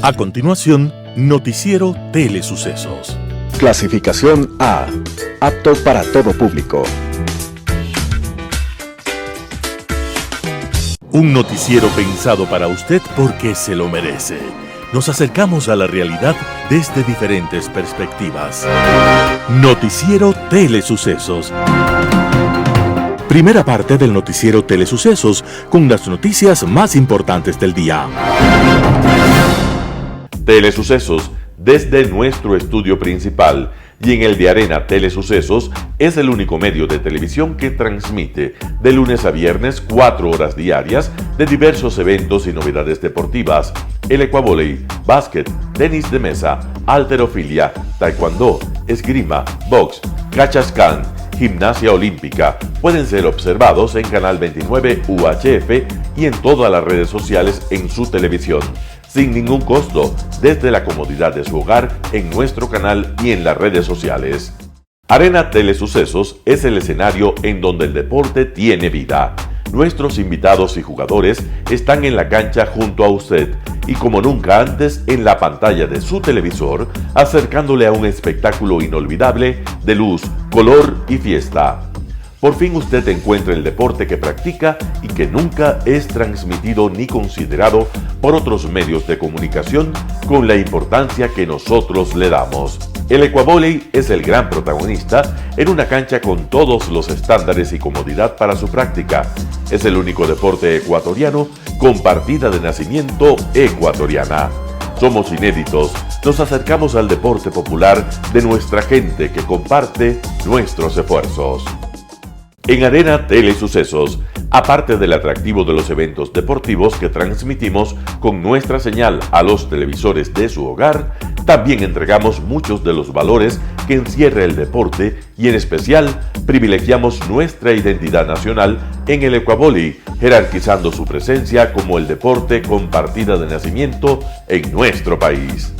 A continuación, Noticiero Telesucesos. Clasificación A. Apto para todo público. Un noticiero pensado para usted porque se lo merece. Nos acercamos a la realidad desde diferentes perspectivas. Noticiero Telesucesos. Primera parte del Noticiero Telesucesos con las noticias más importantes del día. Telesucesos, desde nuestro estudio principal y en el de Arena Telesucesos, es el único medio de televisión que transmite de lunes a viernes 4 horas diarias de diversos eventos y novedades deportivas: el ecuavóley, básquet, tenis de mesa, halterofilia, taekwondo, esgrima, box, cachascán, gimnasia olímpica. Pueden ser observados en Canal 29 UHF y en todas las redes sociales en su televisión, sin ningún costo, desde la comodidad de su hogar, en nuestro canal y en las redes sociales. Arena Telesucesos es el escenario en donde el deporte tiene vida. Nuestros invitados y jugadores están en la cancha junto a usted y como nunca antes en la pantalla de su televisor, acercándole a un espectáculo inolvidable de luz, color y fiesta. Por fin usted encuentra el deporte que practica y que nunca es transmitido ni considerado por otros medios de comunicación con la importancia que nosotros le damos. El ecuavóley es el gran protagonista en una cancha con todos los estándares y comodidad para su práctica. Es el único deporte ecuatoriano con partida de nacimiento ecuatoriana. Somos inéditos, nos acercamos al deporte popular de nuestra gente que comparte nuestros esfuerzos. En Arena Telesucesos, aparte del atractivo de los eventos deportivos que transmitimos con nuestra señal a los televisores de su hogar, también entregamos muchos de los valores que encierra el deporte y en especial privilegiamos nuestra identidad nacional en el ecuavóley, jerarquizando su presencia como el deporte con partida de nacimiento en nuestro país.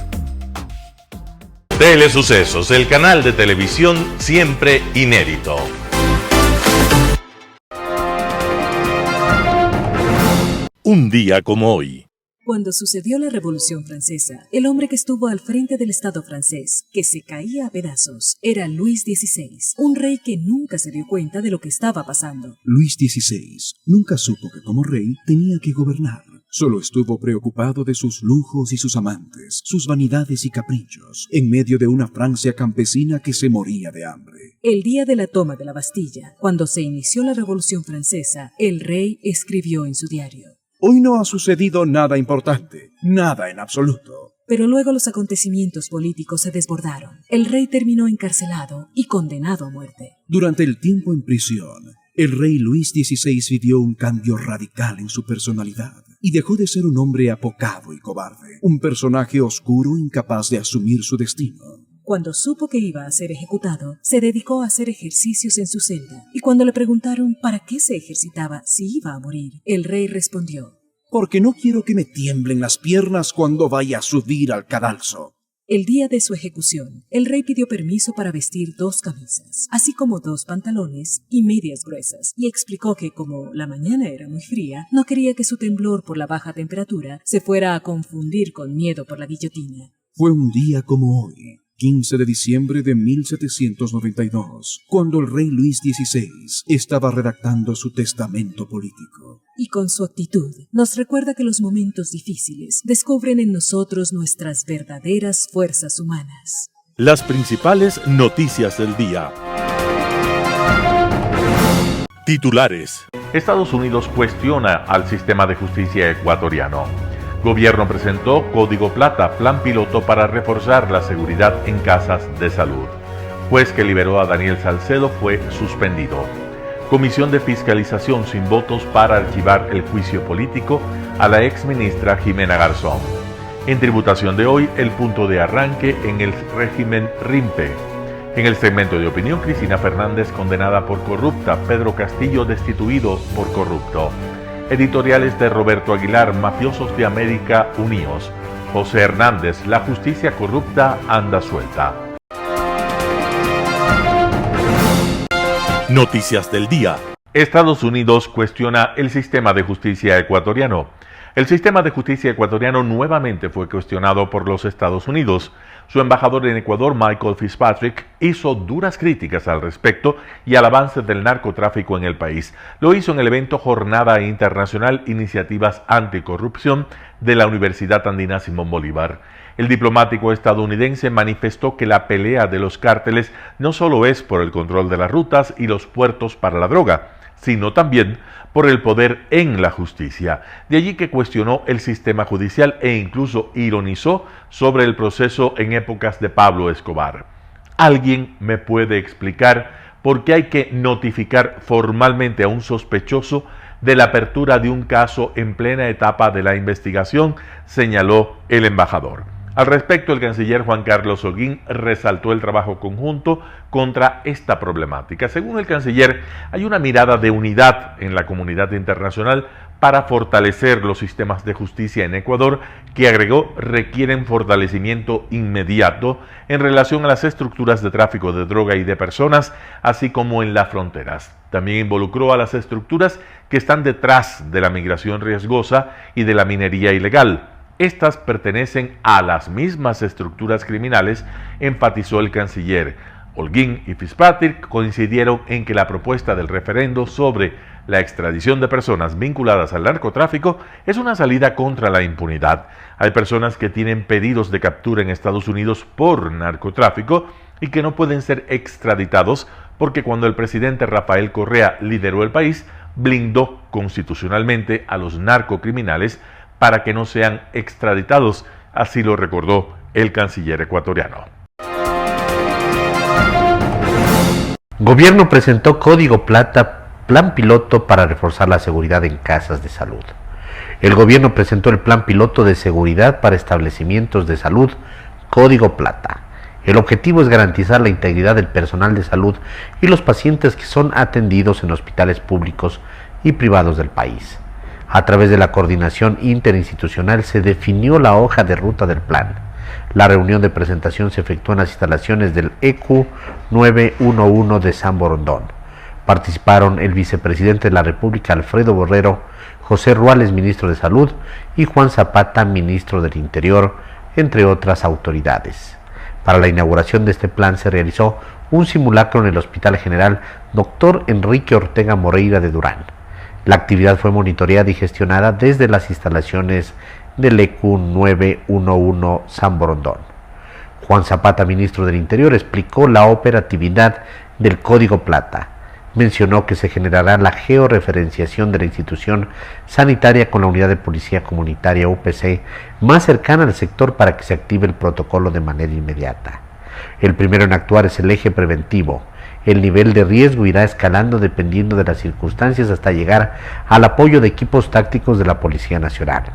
Telesucesos, el canal de televisión siempre inédito. Un día como hoy. Cuando sucedió la Revolución Francesa, el hombre que estuvo al frente del Estado francés, que se caía a pedazos, era Luis XVI, un rey que nunca se dio cuenta de lo que estaba pasando. Luis XVI nunca supo que como rey tenía que gobernar. Solo estuvo preocupado de sus lujos y sus amantes, sus vanidades y caprichos, en medio de una Francia campesina que se moría de hambre. El día de la toma de la Bastilla, cuando se inició la Revolución Francesa, el rey escribió en su diario: Hoy no ha sucedido nada importante, nada en absoluto. Pero luego los acontecimientos políticos se desbordaron. El rey terminó encarcelado y condenado a muerte. Durante el tiempo en prisión, el rey Luis XVI vivió un cambio radical en su personalidad y dejó de ser un hombre apocado y cobarde, un personaje oscuro incapaz de asumir su destino. Cuando supo que iba a ser ejecutado, se dedicó a hacer ejercicios en su celda, y cuando le preguntaron para qué se ejercitaba si iba a morir, el rey respondió: porque no quiero que me tiemblen las piernas cuando vaya a subir al cadalso. El día de su ejecución, el rey pidió permiso para vestir 2 camisas, así como 2 pantalones y medias gruesas, y explicó que como la mañana era muy fría, no quería que su temblor por la baja temperatura se fuera a confundir con miedo por la guillotina. Fue un día como hoy, 15 de diciembre de 1792, cuando el rey Luis XVI estaba redactando su testamento político. Y con su actitud nos recuerda que los momentos difíciles descubren en nosotros nuestras verdaderas fuerzas humanas. Las principales noticias del día. Titulares. Estados Unidos cuestiona al sistema de justicia ecuatoriano. Gobierno presentó Código Plata, plan piloto para reforzar la seguridad en casas de salud. Juez que liberó a Daniel Salcedo fue suspendido. Comisión de fiscalización sin votos para archivar el juicio político a la exministra Jimena Garzón. En tributación de hoy, el punto de arranque en el régimen RIMPE. En el segmento de opinión, Cristina Fernández condenada por corrupta, Pedro Castillo destituido por corrupto. Editoriales de Roberto Aguilar, Mafiosos de América unidos. José Hernández, la justicia corrupta anda suelta. Noticias del día. Estados Unidos cuestiona el sistema de justicia ecuatoriano. El sistema de justicia ecuatoriano nuevamente fue cuestionado por los Estados Unidos. Su embajador en Ecuador, Michael Fitzpatrick, hizo duras críticas al respecto y al avance del narcotráfico en el país. Lo hizo en el evento Jornada Internacional Iniciativas Anticorrupción de la Universidad Andina Simón Bolívar. El diplomático estadounidense manifestó que la pelea de los cárteles no solo es por el control de las rutas y los puertos para la droga, sino también por el poder en la justicia. De allí que cuestionó el sistema judicial e incluso ironizó sobre el proceso en épocas de Pablo Escobar. ¿Alguien me puede explicar por qué hay que notificar formalmente a un sospechoso de la apertura de un caso en plena etapa de la investigación?, señaló el embajador. Al respecto, el canciller Juan Carlos Holguín resaltó el trabajo conjunto contra esta problemática. Según el canciller, hay una mirada de unidad en la comunidad internacional para fortalecer los sistemas de justicia en Ecuador, que agregó requieren fortalecimiento inmediato en relación a las estructuras de tráfico de droga y de personas, así como en las fronteras. También involucró a las estructuras que están detrás de la migración riesgosa y de la minería ilegal. Estas pertenecen a las mismas estructuras criminales, enfatizó el canciller. Holguín y Fitzpatrick coincidieron en que la propuesta del referendo sobre la extradición de personas vinculadas al narcotráfico es una salida contra la impunidad. Hay personas que tienen pedidos de captura en Estados Unidos por narcotráfico y que no pueden ser extraditados porque cuando el presidente Rafael Correa lideró el país, blindó constitucionalmente a los narcocriminales para que no sean extraditados, así lo recordó el canciller ecuatoriano. Gobierno presentó Código Plata, plan piloto para reforzar la seguridad en casas de salud. El gobierno presentó el plan piloto de seguridad para establecimientos de salud, Código Plata. El objetivo es garantizar la integridad del personal de salud y los pacientes que son atendidos en hospitales públicos y privados del país. A través de la coordinación interinstitucional se definió la hoja de ruta del plan. La reunión de presentación se efectuó en las instalaciones del EQ 911 de San Borondón. Participaron el vicepresidente de la República, Alfredo Borrero, José Ruales, ministro de Salud, y Juan Zapata, ministro del Interior, entre otras autoridades. Para la inauguración de este plan se realizó un simulacro en el Hospital General Dr. Enrique Ortega Moreira de Durán. La actividad fue monitoreada y gestionada desde las instalaciones del EQ 911 San Borondón. Juan Zapata, ministro del Interior, explicó la operatividad del Código Plata. Mencionó que se generará la georreferenciación de la institución sanitaria con la unidad de policía comunitaria UPC más cercana al sector para que se active el protocolo de manera inmediata. El primero en actuar es el eje preventivo. El nivel de riesgo irá escalando dependiendo de las circunstancias hasta llegar al apoyo de equipos tácticos de la Policía Nacional.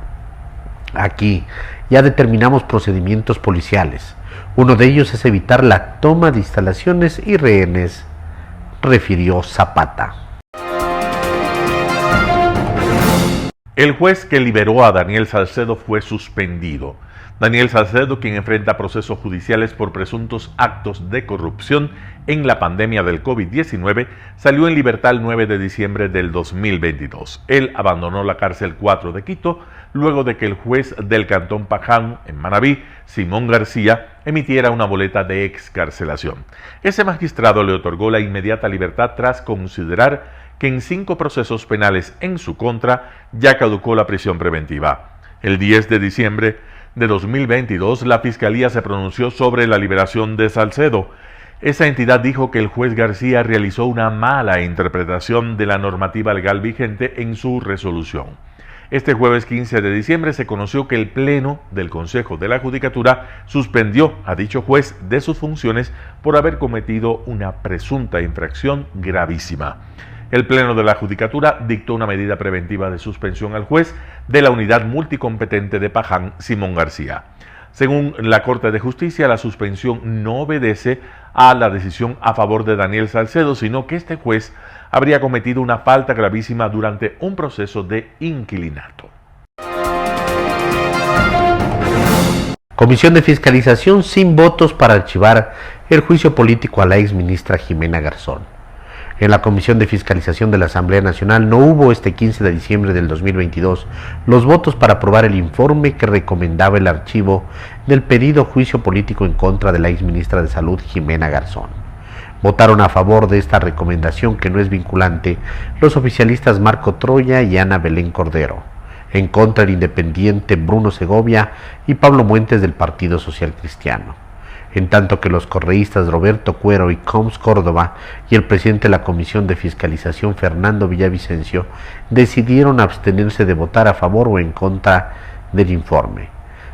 Aquí ya determinamos procedimientos policiales. Uno de ellos es evitar la toma de instalaciones y rehenes, refirió Zapata. El juez que liberó a Daniel Salcedo fue suspendido. Daniel Salcedo, quien enfrenta procesos judiciales por presuntos actos de corrupción en la pandemia del COVID-19, salió en libertad el 9 de diciembre del 2022. Él abandonó la cárcel 4 de Quito luego de que el juez del Cantón Paján, en Manabí, Simón García, emitiera una boleta de excarcelación. Ese magistrado le otorgó la inmediata libertad tras considerar que en 5 procesos penales en su contra ya caducó la prisión preventiva. El 10 de diciembre de 2022, la Fiscalía se pronunció sobre la liberación de Salcedo. Esa entidad dijo que el juez García realizó una mala interpretación de la normativa legal vigente en su resolución. Este jueves 15 de diciembre se conoció que el Pleno del Consejo de la Judicatura suspendió a dicho juez de sus funciones por haber cometido una presunta infracción gravísima. El Pleno de la Judicatura dictó una medida preventiva de suspensión al juez de la unidad multicompetente de Paján, Simón García. Según la Corte de Justicia, la suspensión no obedece a la decisión a favor de Daniel Salcedo, sino que este juez habría cometido una falta gravísima durante un proceso de inquilinato. Comisión de Fiscalización sin votos para archivar el juicio político a la exministra Jimena Garzón. En la Comisión de Fiscalización de la Asamblea Nacional no hubo este 15 de diciembre del 2022 los votos para aprobar el informe que recomendaba el archivo del pedido juicio político en contra de la exministra de Salud, Jimena Garzón. Votaron a favor de esta recomendación, que no es vinculante, los oficialistas Marco Troya y Ana Belén Cordero. En contra, el independiente Bruno Segovia y Pablo Muentes del Partido Social Cristiano. En tanto que los correístas Roberto Cuero y Coms Córdoba y el presidente de la Comisión de Fiscalización, Fernando Villavicencio, decidieron abstenerse de votar a favor o en contra del informe.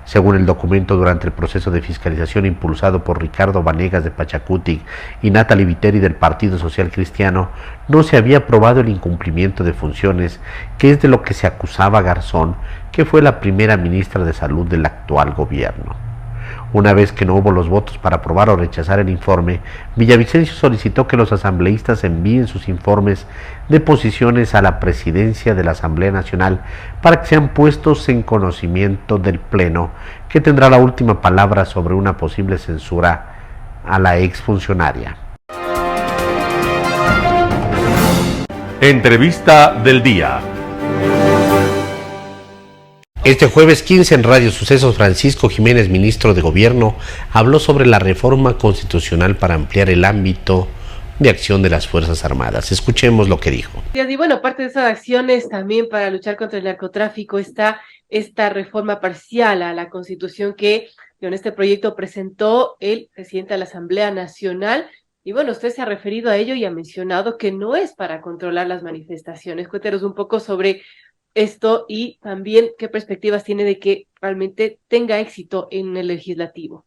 Según el documento, durante el proceso de fiscalización impulsado por Ricardo Vanegas de Pachacutic y Natalie Viteri del Partido Social Cristiano, no se había probado el incumplimiento de funciones, que es de lo que se acusaba a Garzón, que fue la primera ministra de Salud del actual gobierno. Una vez que no hubo los votos para aprobar o rechazar el informe, Villavicencio solicitó que los asambleístas envíen sus informes de posiciones a la presidencia de la Asamblea Nacional para que sean puestos en conocimiento del Pleno, que tendrá la última palabra sobre una posible censura a la exfuncionaria. Entrevista del día. Este jueves 15 en Radio Sucesos, Francisco Jiménez, ministro de Gobierno, habló sobre la reforma constitucional para ampliar el ámbito de acción de las Fuerzas Armadas. Escuchemos lo que dijo. Y bueno, parte de esas acciones también para luchar contra el narcotráfico está esta reforma parcial a la Constitución que en este proyecto presentó el presidente de la Asamblea Nacional. Y bueno, usted se ha referido a ello y ha mencionado que no es para controlar las manifestaciones. Cuéntenos un poco sobre esto y también qué perspectivas tiene de que realmente tenga éxito en el legislativo.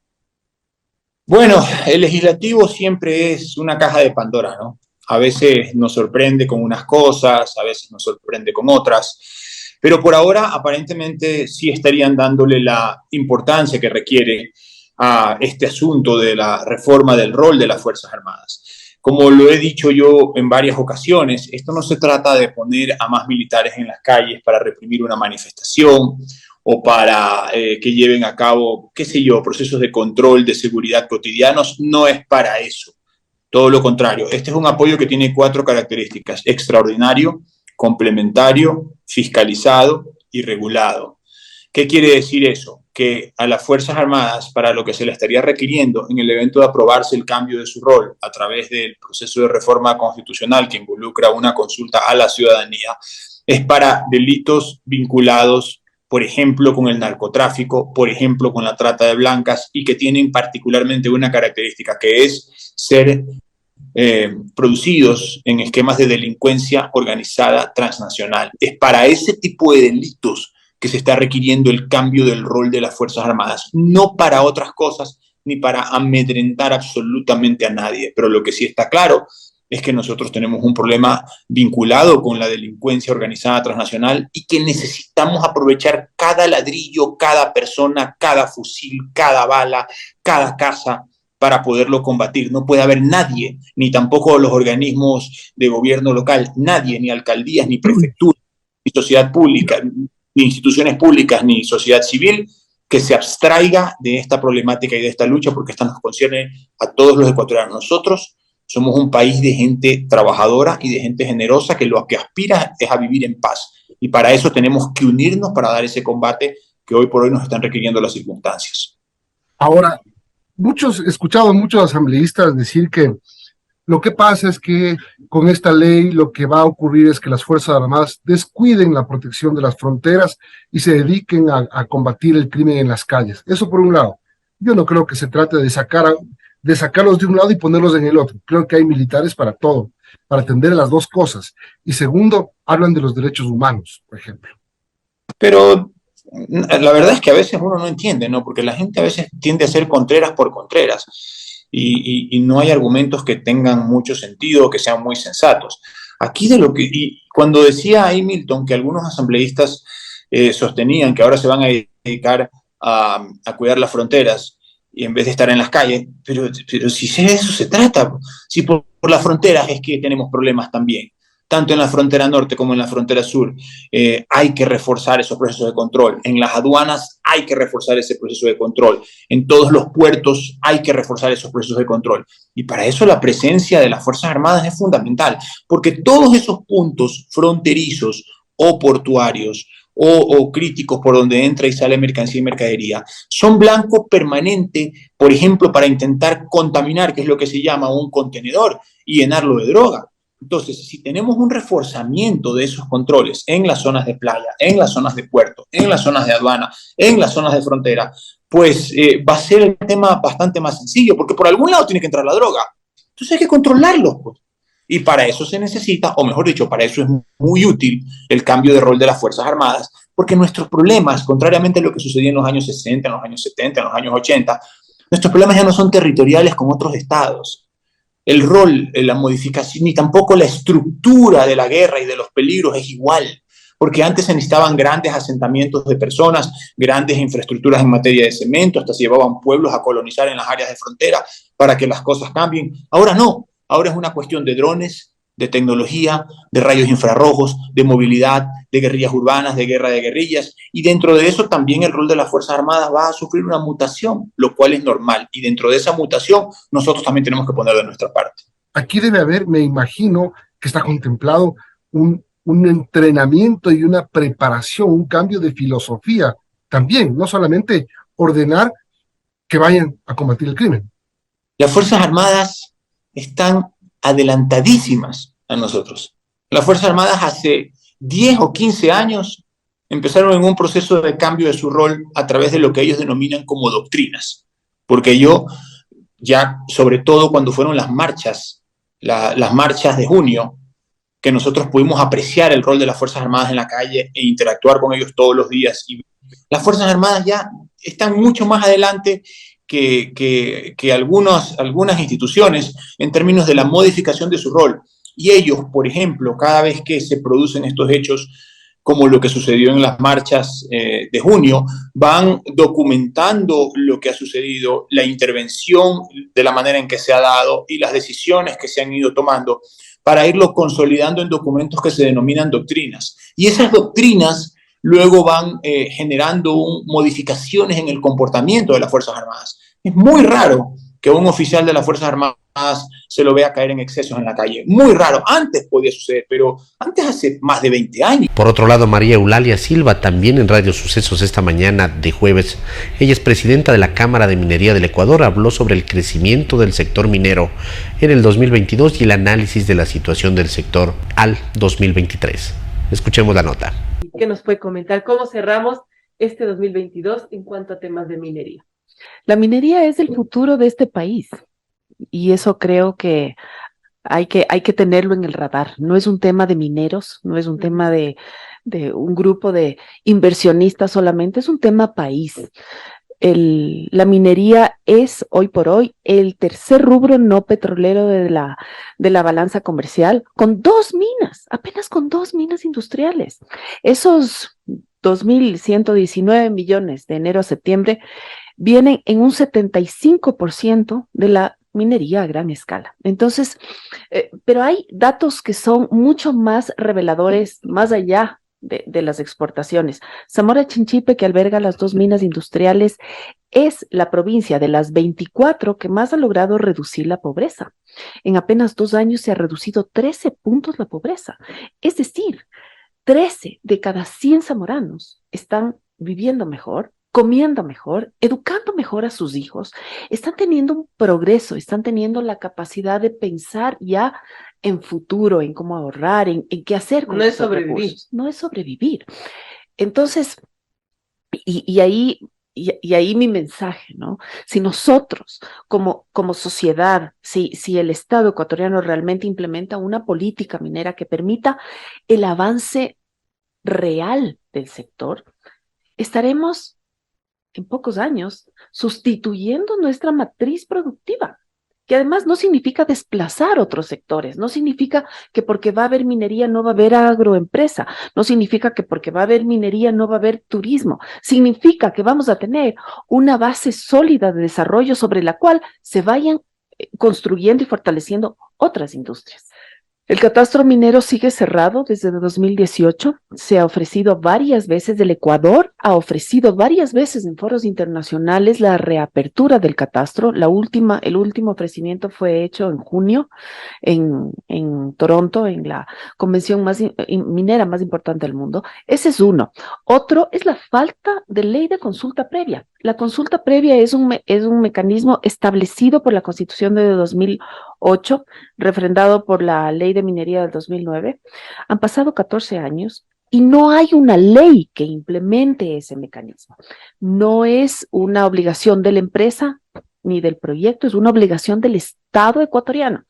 Bueno, el legislativo siempre es una caja de Pandora, ¿no? A veces nos sorprende con unas cosas, a veces nos sorprende con otras, pero por ahora aparentemente sí estarían dándole la importancia que requiere a este asunto de la reforma del rol de las Fuerzas Armadas. Como lo he dicho yo en varias ocasiones, esto no se trata de poner a más militares en las calles para reprimir una manifestación o para que lleven a cabo, qué sé yo, procesos de control de seguridad cotidianos. No es para eso. Todo lo contrario. Este es un apoyo que tiene 4 características: extraordinario, complementario, fiscalizado y regulado. ¿Qué quiere decir eso? Que a las Fuerzas Armadas, para lo que se le estaría requiriendo en el evento de aprobarse el cambio de su rol a través del proceso de reforma constitucional que involucra una consulta a la ciudadanía, es para delitos vinculados, por ejemplo, con el narcotráfico, por ejemplo, con la trata de blancas, y que tienen particularmente una característica, que es ser producidos en esquemas de delincuencia organizada transnacional. Es para ese tipo de delitos que se está requiriendo el cambio del rol de las Fuerzas Armadas, no para otras cosas ni para amedrentar absolutamente a nadie. Pero lo que sí está claro es que nosotros tenemos un problema vinculado con la delincuencia organizada transnacional y que necesitamos aprovechar cada ladrillo, cada persona, cada fusil, cada bala, cada casa para poderlo combatir. No puede haber nadie, ni tampoco los organismos de gobierno local, nadie, ni alcaldías, ni prefecturas, ni sociedad pública, ni instituciones públicas, ni sociedad civil, que se abstraiga de esta problemática y de esta lucha, porque esta nos concierne a todos los ecuatorianos. Nosotros somos un país de gente trabajadora y de gente generosa que lo que aspira es a vivir en paz. Y para eso tenemos que unirnos para dar ese combate que hoy por hoy nos están requiriendo las circunstancias. Ahora, he escuchado a muchos asambleístas decir que lo que pasa es que con esta ley lo que va a ocurrir es que las Fuerzas Armadas descuiden la protección de las fronteras y se dediquen a combatir el crimen en las calles. Eso por un lado. Yo no creo que se trate de sacarlos de un lado y ponerlos en el otro. Creo que hay militares para todo, para atender las dos cosas. Y segundo, hablan de los derechos humanos, por ejemplo. Pero la verdad es que a veces uno no entiende, ¿no? Porque la gente a veces tiende a ser contreras por contreras. Y no hay argumentos que tengan mucho sentido, que sean muy sensatos. Aquí y cuando decía ahí Milton que algunos asambleístas sostenían que ahora se van a dedicar a cuidar las fronteras y en vez de estar en las calles, pero si de eso se trata, si por las fronteras es que tenemos problemas también. tanto en la frontera norte como en la frontera sur. Hay que reforzar esos procesos de control. En las aduanas hay que reforzar ese proceso de control. En todos los puertos hay que reforzar esos procesos de control. Y para eso la presencia de las Fuerzas Armadas es fundamental, porque todos esos puntos fronterizos o portuarios o críticos por donde entra y sale mercancía y mercadería, son blanco permanente, por ejemplo, para intentar contaminar, que es lo que se llama un contenedor, y llenarlo de droga. Entonces, si tenemos un reforzamiento de esos controles en las zonas de playa, en las zonas de puerto, en las zonas de aduana, en las zonas de frontera, pues va a ser el tema bastante más sencillo, porque por algún lado tiene que entrar la droga. Entonces hay que controlarlo, pues. Y para eso se necesita, o mejor dicho, para eso es muy útil el cambio de rol de las Fuerzas Armadas, porque nuestros problemas, contrariamente a lo que sucedía en los años 60, en los años 70, en los años 80, nuestros problemas ya no son territoriales como otros estados. El rol, la modificación, ni tampoco la estructura de la guerra y de los peligros es igual, porque antes se necesitaban grandes asentamientos de personas, grandes infraestructuras en materia de cemento, hasta se llevaban pueblos a colonizar en las áreas de frontera para que las cosas cambien. Ahora no, ahora es una cuestión de drones, de tecnología, de rayos infrarrojos, de movilidad, de guerrillas urbanas, de guerra de guerrillas, y dentro de eso también el rol de las Fuerzas Armadas va a sufrir una mutación, lo cual es normal, y dentro de esa mutación nosotros también tenemos que poner de nuestra parte. Aquí debe haber, me imagino, que está contemplado un entrenamiento y una preparación, un cambio de filosofía también, no solamente ordenar que vayan a combatir el crimen. Las Fuerzas Armadas están adelantadísimas a nosotros. Las Fuerzas Armadas hace 10 o 15 años empezaron en un proceso de cambio de su rol a través de lo que ellos denominan como doctrinas, porque ya sobre todo cuando fueron las marchas de junio, que nosotros pudimos apreciar el rol de las Fuerzas Armadas en la calle e interactuar con ellos todos los días, y las Fuerzas Armadas ya están mucho más adelante que algunas instituciones en términos de la modificación de su rol. Y ellos, por ejemplo, cada vez que se producen estos hechos, como lo que sucedió en las marchas de junio, van documentando lo que ha sucedido, la intervención de la manera en que se ha dado y las decisiones que se han ido tomando para irlo consolidando en documentos que se denominan doctrinas. Y esas doctrinas luego van generando modificaciones en el comportamiento de las Fuerzas Armadas. Es muy raro que un oficial de las Fuerzas Armadas se lo vea caer en excesos en la calle. Muy raro. Antes podía suceder, pero antes hace más de 20 años. Por otro lado, María Eulalia Silva, también en Radio Sucesos esta mañana de jueves, ella es presidenta de la Cámara de Minería del Ecuador, habló sobre el crecimiento del sector minero en el 2022 y el análisis de la situación del sector al 2023. Escuchemos la nota. ¿Qué nos puede comentar? ¿Cómo cerramos este 2022 en cuanto a temas de minería? La minería es el futuro de este país y eso creo que hay que tenerlo en el radar. No es un tema de mineros, no es un tema de un grupo de inversionistas solamente, es un tema país. La minería es hoy por hoy el tercer rubro no petrolero de la balanza comercial, con apenas con 2 minas industriales. Esos 2.119 millones de enero a septiembre vienen en un 75% de la minería a gran escala. Entonces, pero hay datos que son mucho más reveladores, más allá de las exportaciones. Zamora Chinchipe, que alberga las 2 minas industriales, es la provincia de las 24 que más ha logrado reducir la pobreza. En apenas 2 años se ha reducido 13 puntos la pobreza. Es decir, 13 de cada 100 zamoranos están viviendo mejor, comiendo mejor, educando mejor a sus hijos, están teniendo un progreso, están teniendo la capacidad de pensar ya en futuro, en cómo ahorrar, en qué hacer con estos recursos. No es sobrevivir. Entonces, y ahí mi mensaje, ¿no? Si nosotros, como sociedad, si el Estado ecuatoriano realmente implementa una política minera que permita el avance real del sector, estaremos en pocos años sustituyendo nuestra matriz productiva, que además no significa desplazar otros sectores, no significa que porque va a haber minería no va a haber agroempresa, no significa que porque va a haber minería no va a haber turismo, significa que vamos a tener una base sólida de desarrollo sobre la cual se vayan construyendo y fortaleciendo otras industrias. El catastro minero sigue cerrado desde 2018. Se ha ofrecido varias veces, el Ecuador ha ofrecido varias veces en foros internacionales la reapertura del catastro. El último ofrecimiento fue hecho en junio en Toronto, en la convención minera más importante del mundo. Ese es uno. Otro es la falta de ley de consulta previa. La consulta previa es un mecanismo establecido por la Constitución de 2008, refrendado por la Ley de Minería del 2009. Han pasado 14 años y no hay una ley que implemente ese mecanismo. No es una obligación de la empresa ni del proyecto, es una obligación del Estado ecuatoriano.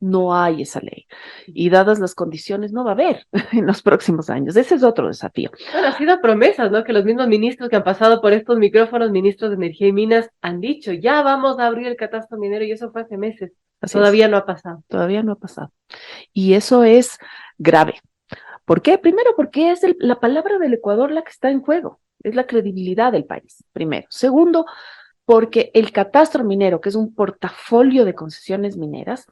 No hay esa ley. Y dadas las condiciones, no va a haber en los próximos años. Ese es otro desafío. Bueno, ha sido promesas, ¿no? Que los mismos ministros que han pasado por estos micrófonos, ministros de Energía y Minas, han dicho, ya vamos a abrir el catastro minero, y eso fue hace meses. Todavía no ha pasado. Todavía no ha pasado. Y eso es grave. ¿Por qué? Primero, porque es la palabra del Ecuador la que está en juego. Es la credibilidad del país, primero. Segundo, porque el catastro minero, que es un portafolio de concesiones mineras,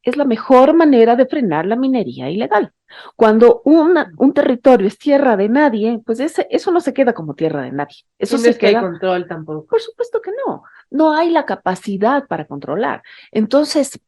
es la mejor manera de frenar la minería ilegal. Cuando un territorio es tierra de nadie, pues eso no se queda como tierra de nadie. Eso no se es que queda... hay control tampoco. Por supuesto que no. No hay la capacidad para controlar. Entonces,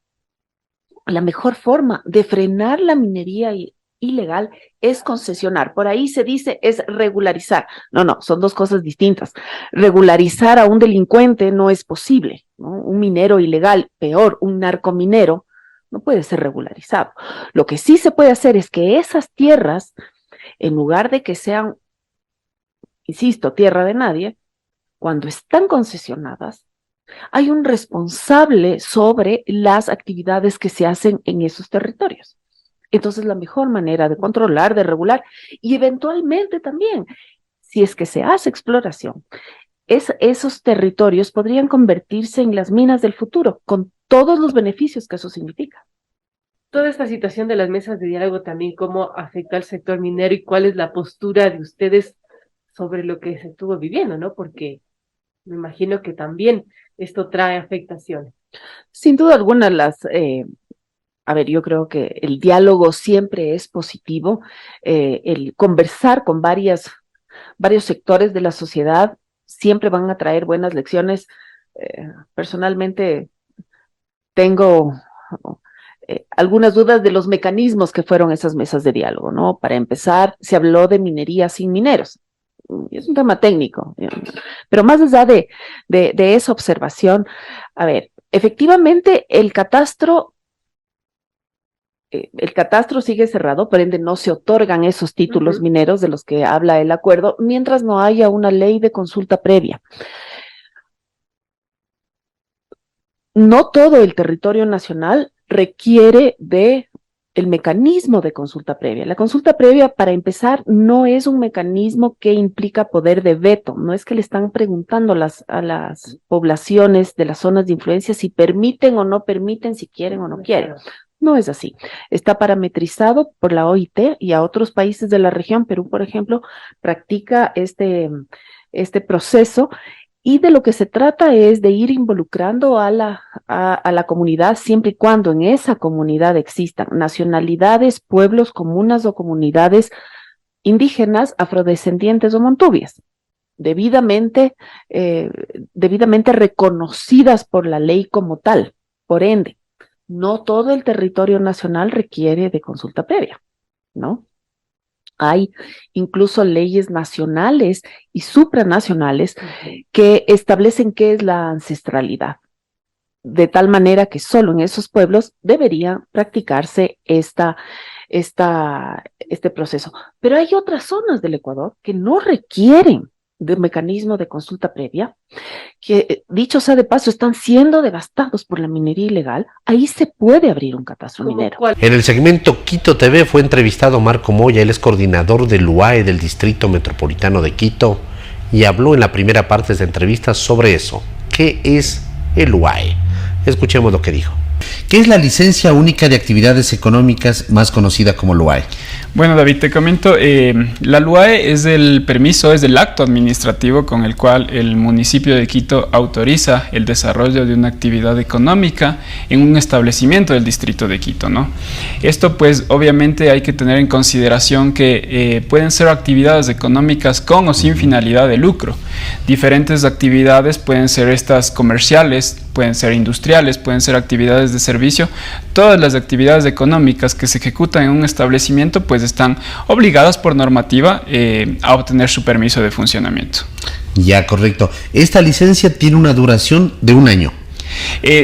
la mejor forma de frenar la minería ilegal es concesionar. Por ahí se dice es regularizar. No, son dos cosas distintas. Regularizar a un delincuente no es posible, ¿no? Un minero ilegal, peor, un narcominero, no puede ser regularizado. Lo que sí se puede hacer es que esas tierras, en lugar de que sean, insisto, tierra de nadie, cuando están concesionadas, hay un responsable sobre las actividades que se hacen en esos territorios. Entonces, la mejor manera de controlar, de regular, y eventualmente también, si es que se hace exploración, esos territorios podrían convertirse en las minas del futuro, con todos los beneficios que eso significa. Toda esta situación de las mesas de diálogo también, ¿cómo afecta al sector minero y cuál es la postura de ustedes sobre lo que se estuvo viviendo, ¿no? Porque me imagino que también esto trae afectaciones. Sin duda alguna, yo creo que el diálogo siempre es positivo, el conversar con varios sectores de la sociedad siempre van a traer buenas lecciones. Personalmente tengo algunas dudas de los mecanismos que fueron esas mesas de diálogo, ¿no? Para empezar, se habló de minería sin mineros. Es un tema técnico, pero más allá de esa observación, efectivamente el catastro sigue cerrado, por ende no se otorgan esos títulos mineros de los que habla el acuerdo, mientras no haya una ley de consulta previa. No todo el territorio nacional requiere el mecanismo de consulta previa. La consulta previa, para empezar, no es un mecanismo que implica poder de veto. No es que le están preguntando a las poblaciones de las zonas de influencia si permiten o no permiten, si quieren o no quieren. No es así. Está parametrizado por la OIT y a otros países de la región. Perú, por ejemplo, practica este proceso. Y de lo que se trata es de ir involucrando a la comunidad siempre y cuando en esa comunidad existan nacionalidades, pueblos, comunas o comunidades indígenas, afrodescendientes o montubias, debidamente reconocidas por la ley como tal. Por ende, no todo el territorio nacional requiere de consulta previa, ¿no? Hay incluso leyes nacionales y supranacionales que establecen qué es la ancestralidad, de tal manera que solo en esos pueblos debería practicarse este proceso. Pero hay otras zonas del Ecuador que no requieren de mecanismo de consulta previa, que dicho sea de paso, están siendo devastados por la minería ilegal. Ahí se puede abrir un catastro minero. En el segmento Quito TV fue entrevistado Marco Moya, él es coordinador del UAE del Distrito Metropolitano de Quito, y habló en la primera parte de esta entrevista sobre eso. ¿Qué es el UAE? Escuchemos lo que dijo. ¿Qué es la licencia única de actividades económicas, más conocida como LUAE? Bueno, David, te comento, la LUAE es el permiso, es el acto administrativo con el cual el municipio de Quito autoriza el desarrollo de una actividad económica en un establecimiento del distrito de Quito, ¿no? Esto pues obviamente hay que tener en consideración que pueden ser actividades económicas con o sin finalidad de lucro. Diferentes actividades pueden ser estas comerciales, pueden ser industriales, pueden ser actividades de servicio. Todas las actividades económicas que se ejecutan en un establecimiento pues están obligadas por normativa a obtener su permiso de funcionamiento. Ya, correcto. Esta licencia tiene una duración de 1 año.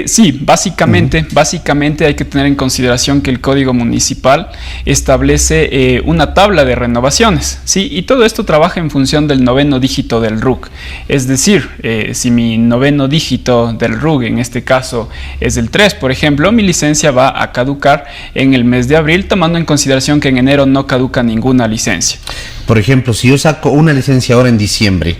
Sí, básicamente hay que tener en consideración que el Código Municipal establece una tabla de renovaciones, ¿sí? Y todo esto trabaja en función del 9º dígito del RUC. Es decir, si mi 9º dígito del RUC, en este caso es el 3, por ejemplo, mi licencia va a caducar en el mes de abril, tomando en consideración que en enero no caduca ninguna licencia. Por ejemplo, si yo saco una licencia ahora en diciembre,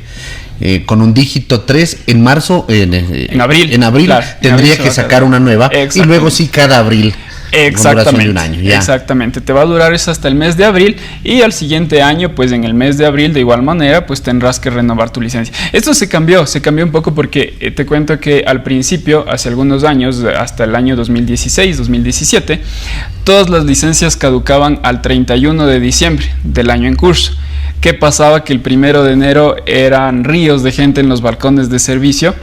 con un dígito 3 en marzo, en abril, claro, tendría que sacar una nueva y luego sí cada abril. Exactamente, de un año, ya. Exactamente, te va a durar eso hasta el mes de abril y al siguiente año, pues en el mes de abril de igual manera, pues tendrás que renovar tu licencia. Esto se cambió un poco porque te cuento que al principio, hace algunos años, hasta el año 2016, 2017, todas las licencias caducaban al 31 de diciembre del año en curso. ¿Qué pasaba? Que el 1 de enero eran ríos de gente en los balcones de servicio.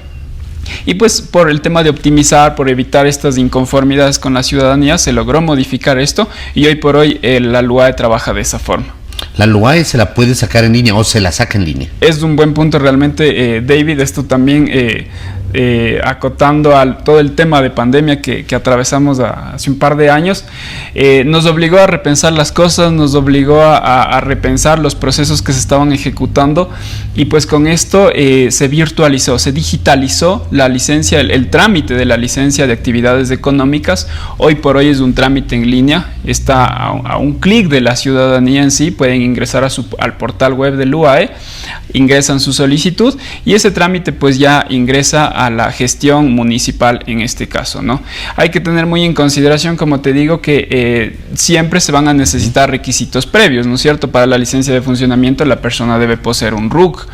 Y pues por el tema de optimizar, por evitar estas inconformidades con la ciudadanía, se logró modificar esto y hoy por hoy la LUAE trabaja de esa forma. ¿La LUAE se la puede sacar en línea o se la saca en línea? Es un buen punto realmente, David. Esto también acotando a todo el tema de pandemia que atravesamos hace un par de años, nos obligó a repensar las cosas, nos obligó a repensar los procesos que se estaban ejecutando y pues con esto se virtualizó, se digitalizó la licencia, el trámite de la licencia de actividades económicas. Hoy por hoy es un trámite en línea, está a un clic de la ciudadanía en sí, pueden ingresar al portal web del UAE, ingresan su solicitud y ese trámite pues ya ingresa a la gestión municipal en este caso, ¿no? Hay que tener muy en consideración, como te digo, que siempre se van a necesitar requisitos previos, ¿no es cierto? Para la licencia de funcionamiento la persona debe poseer un RUC,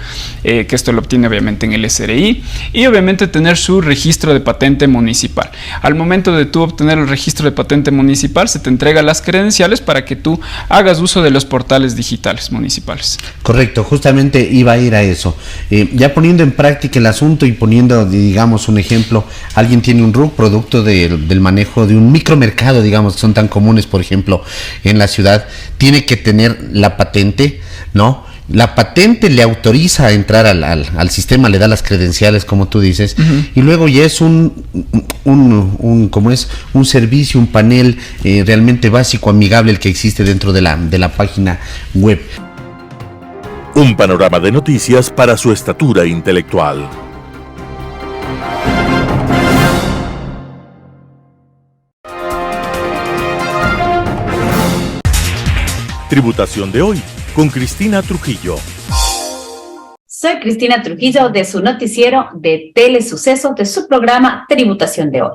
que esto lo obtiene obviamente en el SRI, y obviamente tener su registro de patente municipal. Al momento de tú obtener el registro de patente municipal, se te entrega las credenciales para que tú hagas uso de los portales digitales municipales. Correcto, justamente iba a ir a eso. Ya poniendo en práctica el asunto y poniendo, digamos, un ejemplo, alguien tiene un RUC producto del manejo de un micromercado, digamos, que son tan comunes, por ejemplo, en la ciudad, tiene que tener la patente, ¿no? La patente le autoriza a entrar al sistema, le da las credenciales, como tú dices, y luego ya es un servicio, un panel realmente básico, amigable, el que existe dentro de la página web. Un panorama de noticias para su estatura intelectual. Tributación de hoy con Cristina Trujillo. Soy Cristina Trujillo de su noticiero de Telesucesos, de su programa Tributación de hoy.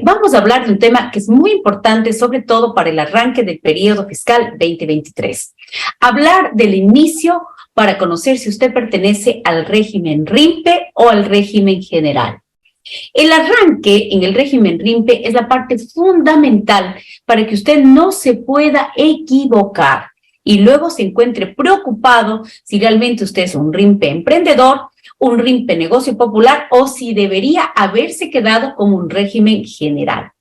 Vamos a hablar de un tema que es muy importante, sobre todo para el arranque del periodo fiscal 2023. Hablar del inicio para conocer si usted pertenece al régimen RIMPE o al régimen general. El arranque en el régimen RIMPE es la parte fundamental para que usted no se pueda equivocar y luego se encuentre preocupado si realmente usted es un RIMPE emprendedor, un RIMPE negocio popular o si debería haberse quedado como un régimen general.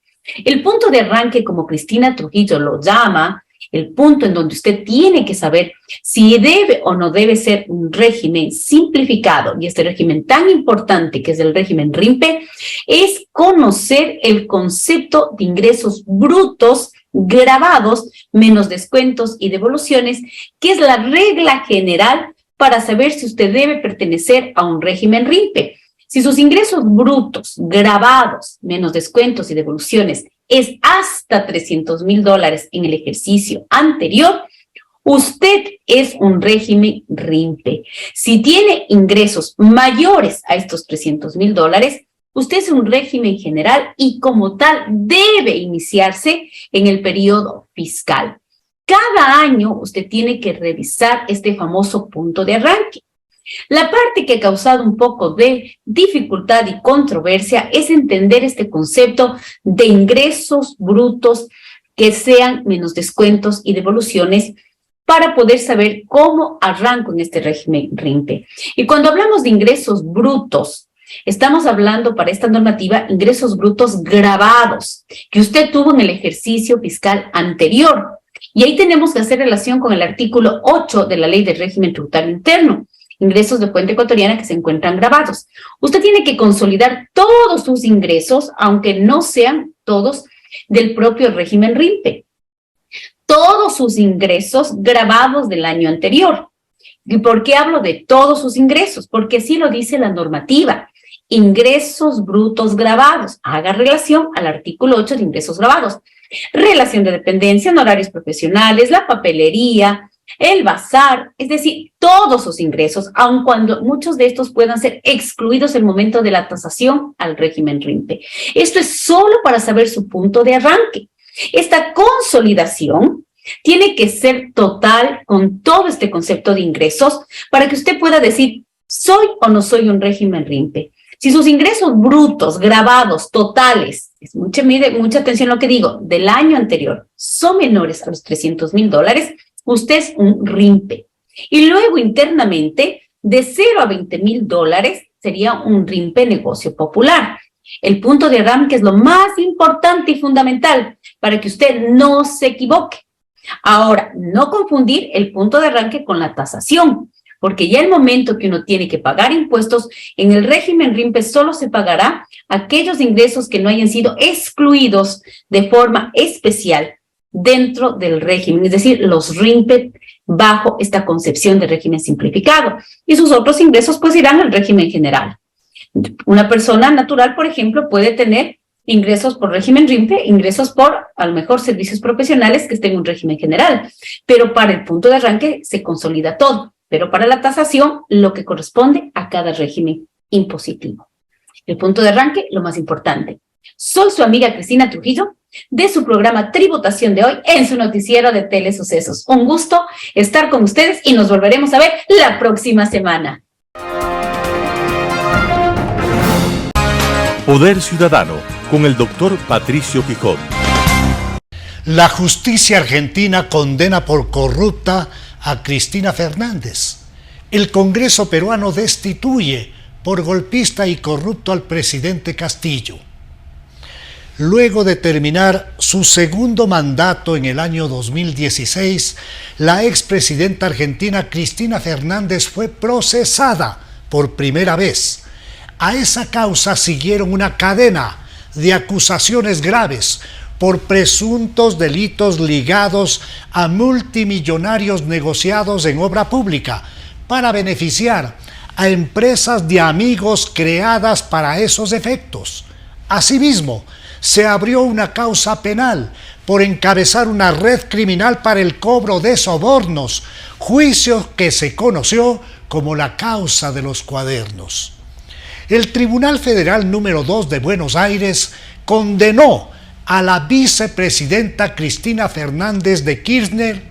El punto de arranque, como Cristina Trujillo lo llama, el punto en donde usted tiene que saber si debe o no debe ser un régimen simplificado, y este régimen tan importante que es el régimen RIMPE, es conocer el concepto de ingresos brutos grabados menos descuentos y devoluciones, que es la regla general para saber si usted debe pertenecer a un régimen RIMPE. Si sus ingresos brutos grabados menos descuentos y devoluciones es hasta $300,000 en el ejercicio anterior, usted es un régimen RIMPE. Si tiene ingresos mayores a estos $300,000, usted es un régimen general y como tal debe iniciarse en el periodo fiscal. Cada año usted tiene que revisar este famoso punto de arranque. La parte que ha causado un poco de dificultad y controversia es entender este concepto de ingresos brutos que sean menos descuentos y devoluciones para poder saber cómo arranco en este régimen RIMPE. Y cuando hablamos de ingresos brutos, estamos hablando para esta normativa ingresos brutos grabados que usted tuvo en el ejercicio fiscal anterior. Y ahí tenemos que hacer relación con el artículo 8 de la Ley del Régimen Tributario Interno, ingresos de fuente ecuatoriana que se encuentran grabados. Usted tiene que consolidar todos sus ingresos, aunque no sean todos del propio régimen RIMPE. Todos sus ingresos grabados del año anterior. ¿Y por qué hablo de todos sus ingresos? Porque así lo dice la normativa. Ingresos brutos grabados. Haga relación al artículo 8 de ingresos grabados. Relación de dependencia, honorarios profesionales, la papelería, el bazar, es decir, todos sus ingresos, aun cuando muchos de estos puedan ser excluidos en el momento de la tasación al régimen RIMPE. Esto es solo para saber su punto de arranque. Esta consolidación tiene que ser total con todo este concepto de ingresos para que usted pueda decir, ¿soy o no soy un régimen RIMPE? Si sus ingresos brutos, grabados, totales, mucha atención a lo que digo, del año anterior, son menores a los $300,000, usted es un RIMPE. Y luego internamente, de 0 a $20,000 sería un RIMPE negocio popular. El punto de arranque es lo más importante y fundamental para que usted no se equivoque. Ahora, no confundir el punto de arranque con la tasación, porque ya el momento que uno tiene que pagar impuestos, en el régimen RIMPE solo se pagará aquellos ingresos que no hayan sido excluidos de forma especial dentro del régimen, es decir, los RIMPE bajo esta concepción de régimen simplificado. Y sus otros ingresos pues irán al régimen general. Una persona natural, por ejemplo, puede tener ingresos por régimen RIMPE, ingresos por, a lo mejor, servicios profesionales que estén en un régimen general. Pero para el punto de arranque se consolida todo. Pero para la tasación, lo que corresponde a cada régimen impositivo. El punto de arranque, lo más importante. Soy su amiga Cristina Trujillo, de su programa Tributación de Hoy, en su noticiero de Telesucesos. Un gusto estar con ustedes y nos volveremos a ver la próxima semana. Poder Ciudadano, con el doctor Patricio Quijón. La justicia argentina condena por corrupta a Cristina Fernández. El Congreso peruano destituye por golpista y corrupto al presidente Castillo. Luego de terminar su segundo mandato en el año 2016, la expresidenta argentina Cristina Fernández fue procesada por primera vez. A esa causa siguieron una cadena de acusaciones graves por presuntos delitos ligados a multimillonarios negociados en obra pública para beneficiar a empresas de amigos creadas para esos efectos. Asimismo, se abrió una causa penal por encabezar una red criminal para el cobro de sobornos, juicio que se conoció como la causa de los cuadernos. El Tribunal Federal número 2 de Buenos Aires condenó a la vicepresidenta Cristina Fernández de Kirchner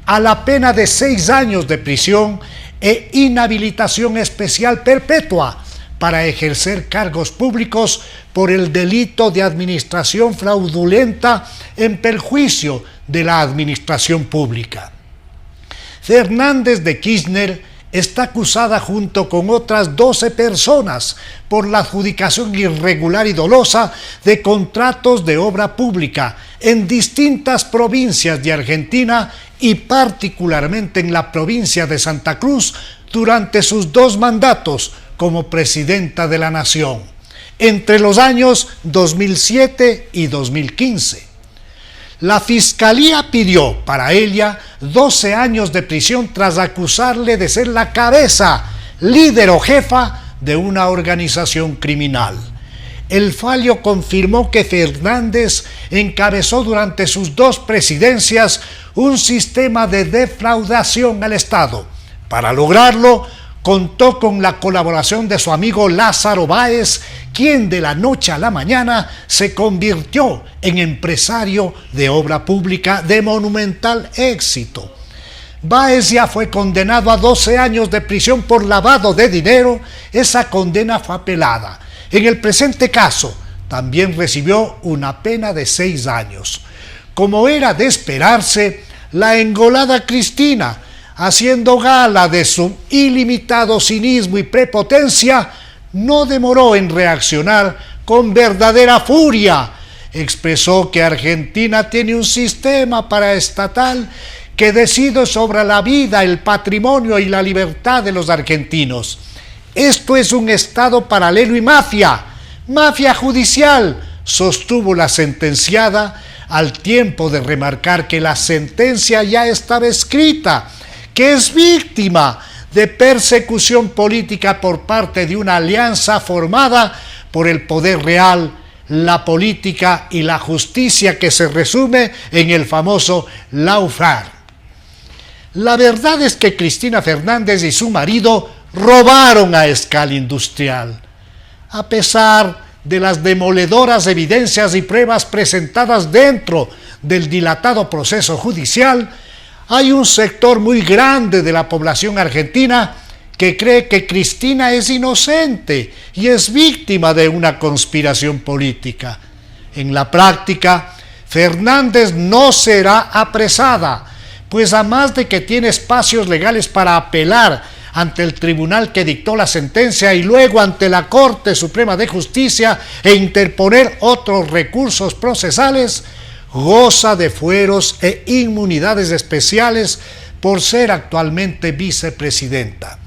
a la pena de 6 años de prisión e inhabilitación especial perpetua para ejercer cargos públicos por el delito de administración fraudulenta en perjuicio de la administración pública. Fernández de Kirchner está acusada junto con otras 12 personas por la adjudicación irregular y dolosa de contratos de obra pública en distintas provincias de Argentina y particularmente en la provincia de Santa Cruz durante sus 2 mandatos como presidenta de la Nación, entre los años 2007 y 2015. La Fiscalía pidió para ella 12 años de prisión tras acusarle de ser la cabeza, líder o jefa de una organización criminal. El fallo confirmó que Fernández encabezó durante sus 2 presidencias un sistema de defraudación al Estado. Para lograrlo, contó con la colaboración de su amigo Lázaro Báez, quien de la noche a la mañana se convirtió en empresario de obra pública de monumental éxito. Báez ya fue condenado a 12 años de prisión por lavado de dinero. Esa condena fue apelada. En el presente caso, también recibió una pena de 6 años. Como era de esperarse, la engolada Cristina, haciendo gala de su ilimitado cinismo y prepotencia, no demoró en reaccionar con verdadera furia. Expresó que Argentina tiene un sistema paraestatal que decide sobre la vida, el patrimonio y la libertad de los argentinos. Esto es un estado paralelo y mafia judicial, sostuvo la sentenciada, al tiempo de remarcar que la sentencia ya estaba escrita, que es víctima de persecución política por parte de una alianza formada por el poder real, la política y la justicia, que se resume en el famoso lawfare. La verdad es que Cristina Fernández y su marido robaron a escala industrial. A pesar de las demoledoras evidencias y pruebas presentadas dentro del dilatado proceso judicial, hay un sector muy grande de la población argentina que cree que Cristina es inocente y es víctima de una conspiración política. En la práctica, Fernández no será apresada, pues además de que tiene espacios legales para apelar ante el tribunal que dictó la sentencia y luego ante la Corte Suprema de Justicia e interponer otros recursos procesales, goza de fueros e inmunidades especiales por ser actualmente vicepresidenta.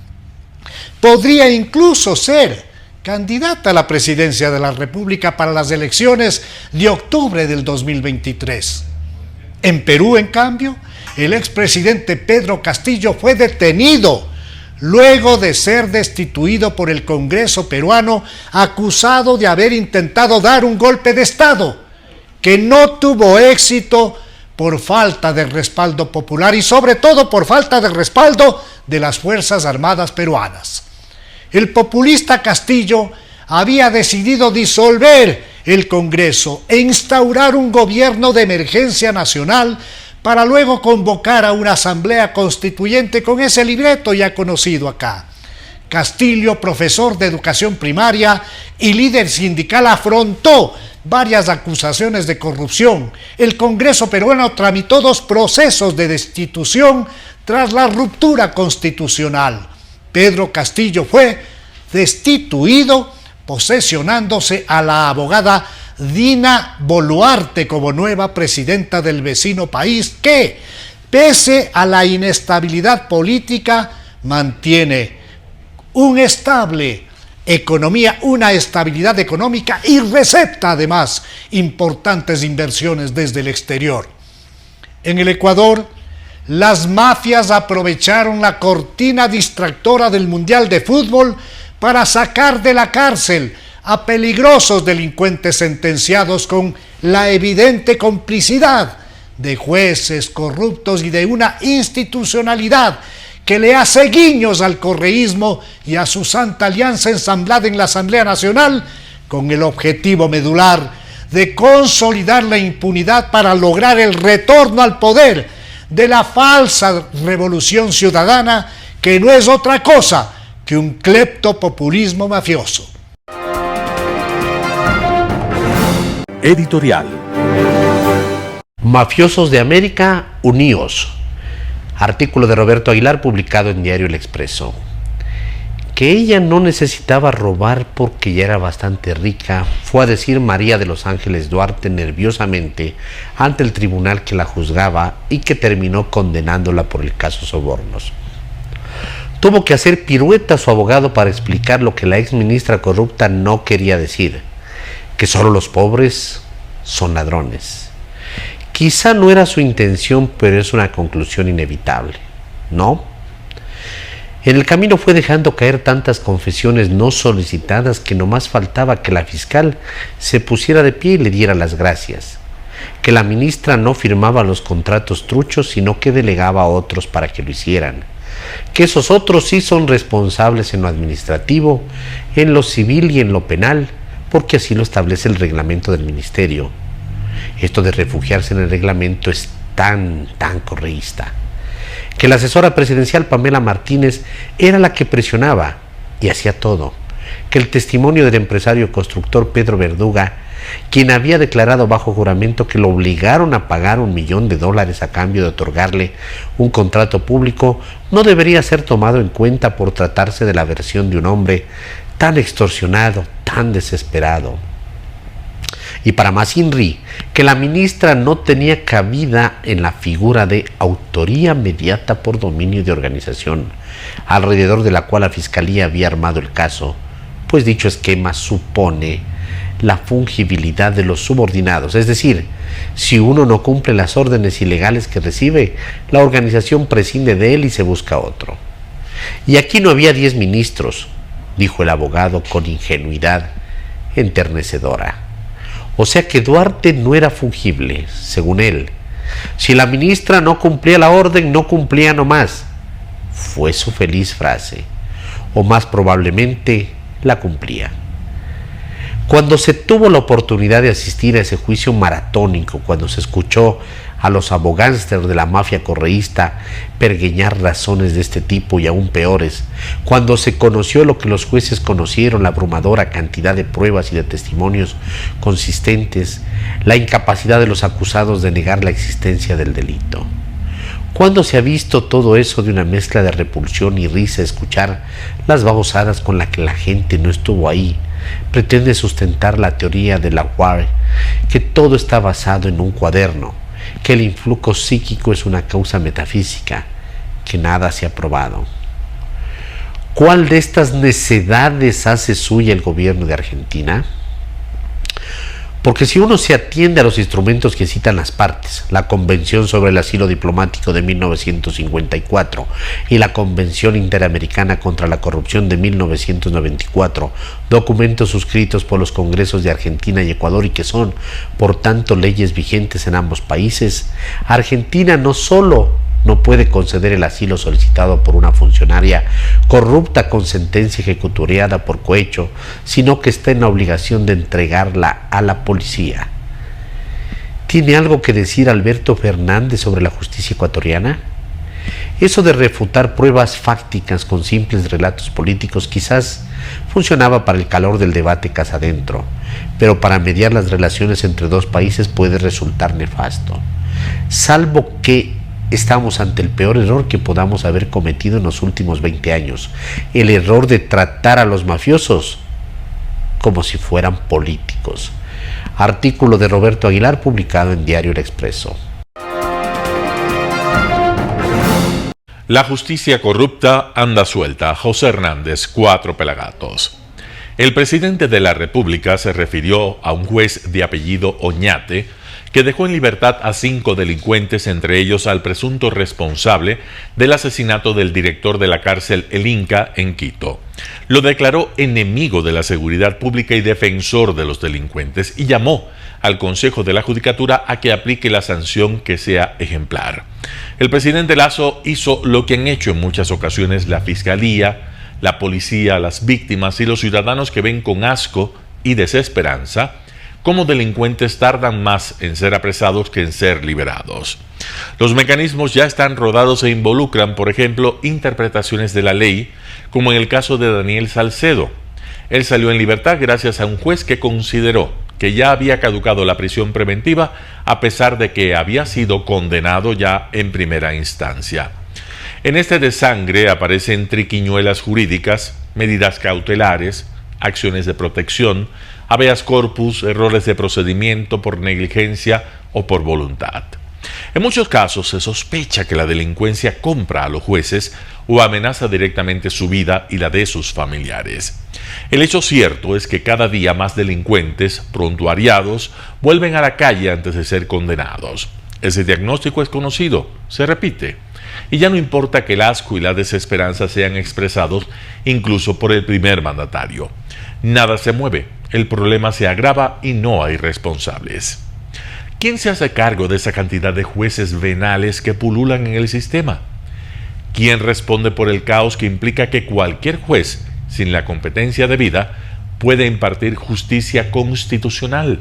Podría incluso ser candidata a la presidencia de la República para las elecciones de octubre del 2023. En Perú, en cambio, el expresidente Pedro Castillo fue detenido luego de ser destituido por el Congreso peruano, acusado de haber intentado dar un golpe de Estado que no tuvo éxito por falta de respaldo popular y sobre todo por falta de respaldo de las Fuerzas Armadas peruanas. El populista Castillo había decidido disolver el Congreso e instaurar un gobierno de emergencia nacional para luego convocar a una asamblea constituyente con ese libreto ya conocido acá. Castillo, profesor de educación primaria y líder sindical, afrontó varias acusaciones de corrupción. El Congreso peruano tramitó 2 procesos de destitución tras la ruptura constitucional. Pedro Castillo fue destituido, posesionándose a la abogada Dina Boluarte como nueva presidenta del vecino país que, pese a la inestabilidad política, mantiene una estabilidad económica y recepta además importantes inversiones desde el exterior. En el Ecuador, las mafias aprovecharon la cortina distractora del Mundial de Fútbol para sacar de la cárcel a peligrosos delincuentes sentenciados con la evidente complicidad de jueces corruptos y de una institucionalidad que le hace guiños al correísmo y a su santa alianza ensamblada en la Asamblea Nacional con el objetivo medular de consolidar la impunidad para lograr el retorno al poder de la falsa revolución ciudadana, que no es otra cosa que un cleptopopulismo mafioso. Editorial. Mafiosos de América, uníos. Artículo de Roberto Aguilar publicado en Diario El Expreso. Que ella no necesitaba robar porque ya era bastante rica, fue a decir María de los Ángeles Duarte nerviosamente ante el tribunal que la juzgaba y que terminó condenándola por el caso Sobornos. Tuvo que hacer pirueta su abogado para explicar lo que la exministra corrupta no quería decir, que solo los pobres son ladrones. Quizá no era su intención, pero es una conclusión inevitable, ¿no? En el camino fue dejando caer tantas confesiones no solicitadas que nomás faltaba que la fiscal se pusiera de pie y le diera las gracias, que la ministra no firmaba los contratos truchos, sino que delegaba a otros para que lo hicieran, que esos otros sí son responsables en lo administrativo, en lo civil y en lo penal, porque así lo establece el reglamento del ministerio. Esto de refugiarse en el reglamento es tan correísta, que la asesora presidencial Pamela Martínez era la que presionaba y hacía todo, que el testimonio del empresario constructor Pedro Verduga, quien había declarado bajo juramento que lo obligaron a pagar $1 millón a cambio de otorgarle un contrato público, no debería ser tomado en cuenta por tratarse de la versión de un hombre tan extorsionado, tan desesperado. Y para más INRI, que la ministra no tenía cabida en la figura de autoría mediata por dominio de organización, alrededor de la cual la Fiscalía había armado el caso, pues dicho esquema supone la fungibilidad de los subordinados, es decir, si uno no cumple las órdenes ilegales que recibe, la organización prescinde de él y se busca otro. Y aquí no había 10 ministros, dijo el abogado con ingenuidad enternecedora. O sea que Duarte no era fungible, según él. Si la ministra no cumplía la orden, no cumplía nomás. Fue su feliz frase. O más probablemente, la cumplía. Cuando se tuvo la oportunidad de asistir a ese juicio maratónico, cuando se escuchó a los abogánsters de la mafia correísta pergueñar razones de este tipo y aún peores, cuando se conoció lo que los jueces conocieron, la abrumadora cantidad de pruebas y de testimonios consistentes, la incapacidad de los acusados de negar la existencia del delito. ¿Cuándo se ha visto todo eso de una mezcla de repulsión y risa escuchar las babosadas con las que la gente no estuvo ahí? Pretende sustentar la teoría de la UAR, que todo está basado en un cuaderno, que el influjo psíquico es una causa metafísica, que nada se ha probado. ¿Cuál de estas necedades hace suya el gobierno de Argentina? Porque si uno se atiende a los instrumentos que citan las partes, la Convención sobre el Asilo Diplomático de 1954 y la Convención Interamericana contra la Corrupción de 1994, documentos suscritos por los congresos de Argentina y Ecuador y que son, por tanto, leyes vigentes en ambos países, Argentina no solo no puede conceder el asilo solicitado por una funcionaria corrupta con sentencia ejecutoriada por cohecho, sino que está en la obligación de entregarla a la policía. ¿Tiene algo que decir Alberto Fernández sobre la justicia ecuatoriana? Eso de refutar pruebas fácticas con simples relatos políticos quizás funcionaba para el calor del debate casa adentro, pero para mediar las relaciones entre dos países puede resultar nefasto, salvo que estamos ante el peor error que podamos haber cometido en los últimos 20 años, el error de tratar a los mafiosos como si fueran políticos. Artículo de Roberto Aguilar publicado en Diario El Expreso. La justicia corrupta anda suelta. José Hernández, 4 pelagatos. El presidente de la República se refirió a un juez de apellido Oñate que dejó en libertad a 5 delincuentes, entre ellos al presunto responsable del asesinato del director de la cárcel El Inca en Quito. Lo declaró enemigo de la seguridad pública y defensor de los delincuentes y llamó al Consejo de la Judicatura a que aplique la sanción que sea ejemplar. El presidente Lasso hizo lo que han hecho en muchas ocasiones la Fiscalía, la policía, las víctimas y los ciudadanos que ven con asco y desesperanza cómo delincuentes tardan más en ser apresados que en ser liberados. Los mecanismos ya están rodados e involucran, por ejemplo, interpretaciones de la ley, como en el caso de Daniel Salcedo. Él salió en libertad gracias a un juez que consideró que ya había caducado la prisión preventiva a pesar de que había sido condenado ya en primera instancia. En este desangre aparecen triquiñuelas jurídicas, medidas cautelares, acciones de protección, habeas corpus, errores de procedimiento por negligencia o por voluntad. En muchos casos se sospecha que la delincuencia compra a los jueces o amenaza directamente su vida y la de sus familiares. El hecho cierto es que cada día más delincuentes prontuariados vuelven a la calle antes de ser condenados. Ese diagnóstico es conocido, se repite. Y ya no importa que el asco y la desesperanza sean expresados incluso por el primer mandatario. Nada se mueve, el problema se agrava y no hay responsables. ¿Quién se hace cargo de esa cantidad de jueces venales que pululan en el sistema? ¿Quién responde por el caos que implica que cualquier juez, sin la competencia debida, puede impartir justicia constitucional?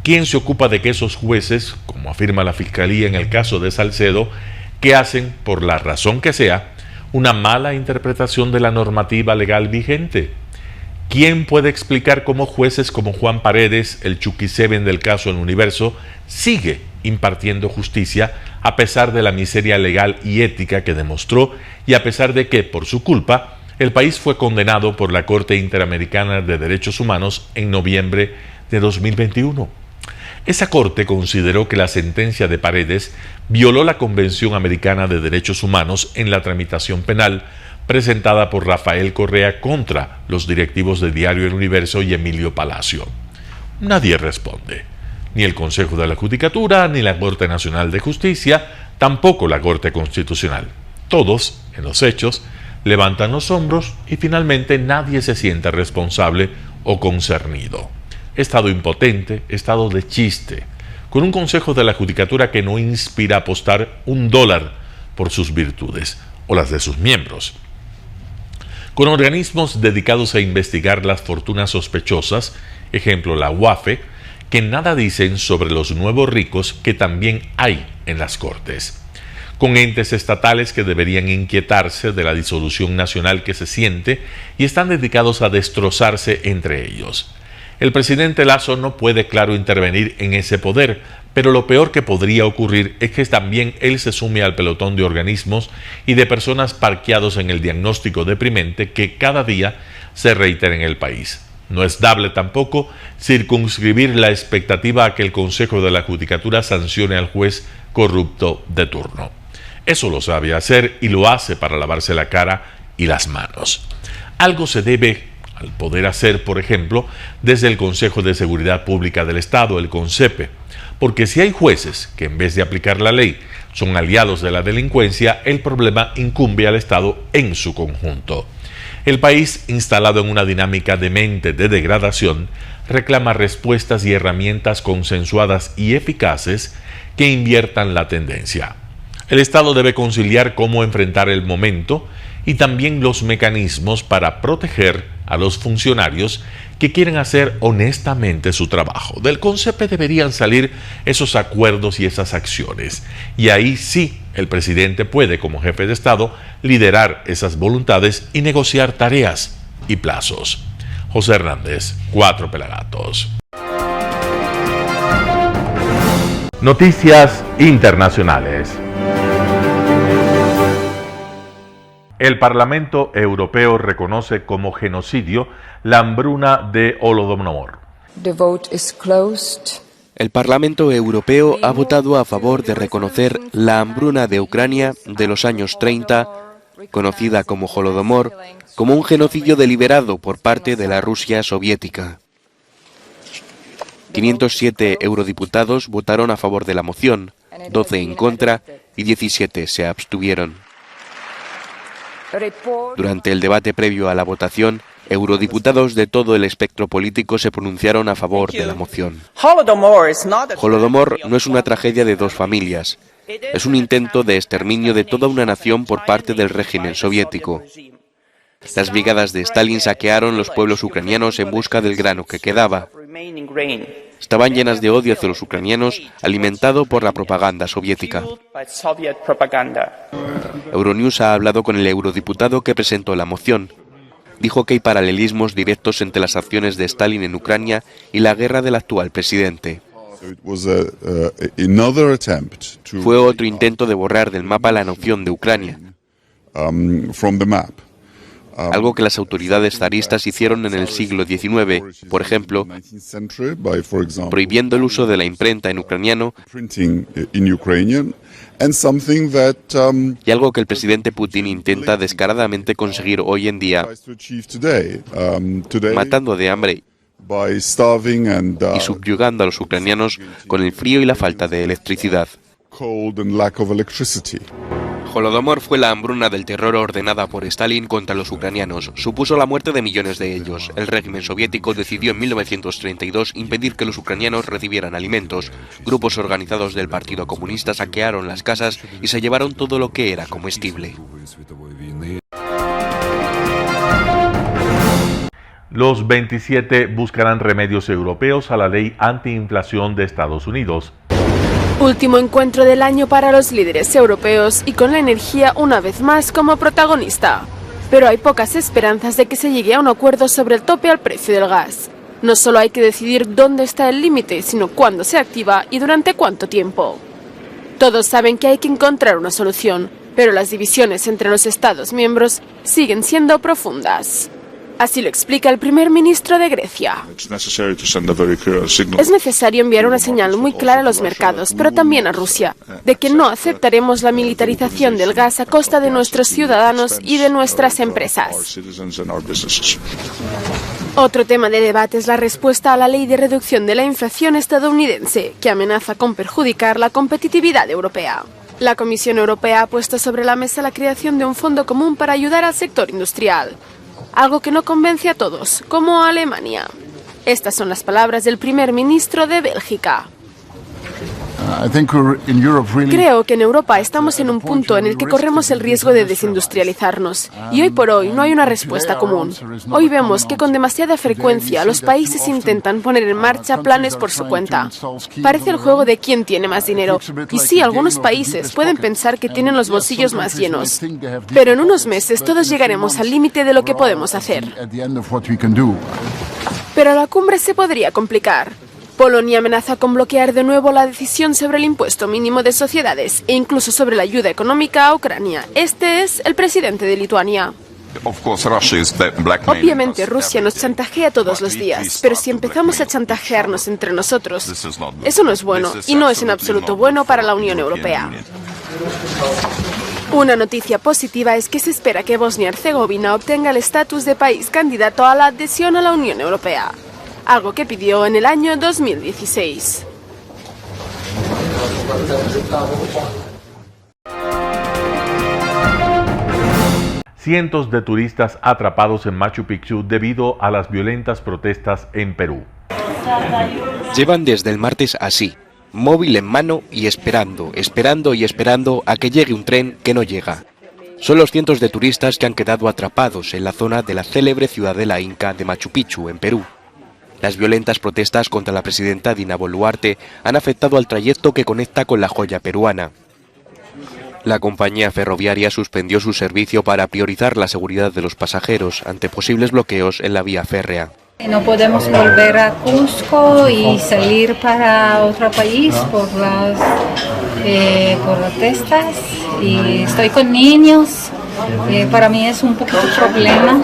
¿Quién se ocupa de que esos jueces, como afirma la Fiscalía en el caso de Salcedo, que hacen, por la razón que sea, una mala interpretación de la normativa legal vigente? ¿Quién puede explicar cómo jueces como Juan Paredes, el Chucky Seven del caso El Universo, sigue impartiendo justicia a pesar de la miseria legal y ética que demostró y a pesar de que, por su culpa, el país fue condenado por la Corte Interamericana de Derechos Humanos en noviembre de 2021? Esa corte consideró que la sentencia de Paredes violó la Convención Americana de Derechos Humanos en la tramitación penal presentada por Rafael Correa contra los directivos de Diario El Universo y Emilio Palacio. Nadie responde. Ni el Consejo de la Judicatura, ni la Corte Nacional de Justicia, tampoco la Corte Constitucional. Todos, en los hechos, levantan los hombros y finalmente nadie se siente responsable o concernido. Estado impotente, estado de chiste, con un Consejo de la Judicatura que no inspira a apostar $1 por sus virtudes o las de sus miembros. Con organismos dedicados a investigar las fortunas sospechosas, ejemplo la UAFE, que nada dicen sobre los nuevos ricos que también hay en las Cortes. Con entes estatales que deberían inquietarse de la disolución nacional que se siente y están dedicados a destrozarse entre ellos. El presidente Lasso no puede, claro, intervenir en ese poder, pero lo peor que podría ocurrir es que también él se sume al pelotón de organismos y de personas parqueados en el diagnóstico deprimente que cada día se reitera en el país. No es dable tampoco circunscribir la expectativa a que el Consejo de la Judicatura sancione al juez corrupto de turno. Eso lo sabe hacer y lo hace para lavarse la cara y las manos. Algo se debe al poder hacer, por ejemplo, desde el Consejo de Seguridad Pública del Estado, el CONSEPE, porque si hay jueces que en vez de aplicar la ley son aliados de la delincuencia, el problema incumbe al Estado en su conjunto. El país, instalado en una dinámica demente de degradación, reclama respuestas y herramientas consensuadas y eficaces que inviertan la tendencia. El Estado debe conciliar cómo enfrentar el momento y también los mecanismos para proteger a los funcionarios que quieren hacer honestamente su trabajo. Del CONSEPE deberían salir esos acuerdos y esas acciones. Y ahí sí, el presidente puede, como jefe de Estado, liderar esas voluntades y negociar tareas y plazos. José Hernández, 4 Pelagatos. Noticias internacionales. El Parlamento Europeo reconoce como genocidio la hambruna de Holodomor. El Parlamento Europeo ha votado a favor de reconocer la hambruna de Ucrania de los años 30, conocida como Holodomor, como un genocidio deliberado por parte de la Rusia soviética. 507 eurodiputados votaron a favor de la moción, 12 en contra y 17 se abstuvieron. Durante el debate previo a la votación, eurodiputados de todo el espectro político se pronunciaron a favor de la moción. Holodomor no es una tragedia de dos familias, es un intento de exterminio de toda una nación por parte del régimen soviético. Las brigadas de Stalin saquearon los pueblos ucranianos en busca del grano que quedaba. Estaban llenas de odio hacia los ucranianos, alimentado por la propaganda soviética. Euronews ha hablado con el eurodiputado que presentó la moción. Dijo que hay paralelismos directos entre las acciones de Stalin en Ucrania y la guerra del actual presidente. Fue otro intento de borrar del mapa la noción de Ucrania. Algo que las autoridades zaristas hicieron en el siglo XIX, por ejemplo, prohibiendo el uso de la imprenta en ucraniano, y algo que el presidente Putin intenta descaradamente conseguir hoy en día, matando de hambre y subyugando a los ucranianos con el frío y la falta de electricidad. Holodomor fue la hambruna del terror ordenada por Stalin contra los ucranianos. Supuso la muerte de millones de ellos. El régimen soviético decidió en 1932 impedir que los ucranianos recibieran alimentos. Grupos organizados del Partido Comunista saquearon las casas y se llevaron todo lo que era comestible. Los 27 buscarán remedios europeos a la ley antiinflación de Estados Unidos. Último encuentro del año para los líderes europeos y con la energía una vez más como protagonista. Pero hay pocas esperanzas de que se llegue a un acuerdo sobre el tope al precio del gas. No solo hay que decidir dónde está el límite, sino cuándo se activa y durante cuánto tiempo. Todos saben que hay que encontrar una solución, pero las divisiones entre los Estados miembros siguen siendo profundas. Así lo explica el primer ministro de Grecia. Es necesario enviar una señal muy clara a los mercados, pero también a Rusia, de que no aceptaremos la militarización del gas a costa de nuestros ciudadanos y de nuestras empresas. Otro tema de debate es la respuesta a la ley de reducción de la inflación estadounidense, que amenaza con perjudicar la competitividad europea. La Comisión Europea ha puesto sobre la mesa la creación de un fondo común para ayudar al sector industrial. Algo que no convence a todos, como a Alemania. Estas son las palabras del primer ministro de Bélgica. Creo que en Europa estamos en un punto en el que corremos el riesgo de desindustrializarnos. Y hoy por hoy no hay una respuesta común. Hoy vemos que con demasiada frecuencia los países intentan poner en marcha planes por su cuenta. Parece el juego de quién tiene más dinero. Y sí, algunos países pueden pensar que tienen los bolsillos más llenos. Pero en unos meses todos llegaremos al límite de lo que podemos hacer. Pero la cumbre se podría complicar. Polonia amenaza con bloquear de nuevo la decisión sobre el impuesto mínimo de sociedades e incluso sobre la ayuda económica a Ucrania. Este es el presidente de Lituania. Obviamente Rusia nos chantajea todos los días, pero si empezamos a chantajearnos entre nosotros, eso no es bueno y no es en absoluto bueno para la Unión Europea. Una noticia positiva es que se espera que Bosnia-Herzegovina obtenga el estatus de país candidato a la adhesión a la Unión Europea, algo que pidió en el año 2016. Cientos de turistas atrapados en Machu Picchu debido a las violentas protestas en Perú. Llevan desde el martes así, móvil en mano y esperando a que llegue un tren que no llega. Son los cientos de turistas que han quedado atrapados en la zona de la célebre ciudadela inca de Machu Picchu, en Perú. Las violentas protestas contra la presidenta Dina Boluarte han afectado al trayecto que conecta con la joya peruana. La compañía ferroviaria suspendió su servicio para priorizar la seguridad de los pasajeros ante posibles bloqueos en la vía férrea. No podemos volver a Cusco y salir para otro país por las protestas. Y estoy con niños, para mí es un poco un problema.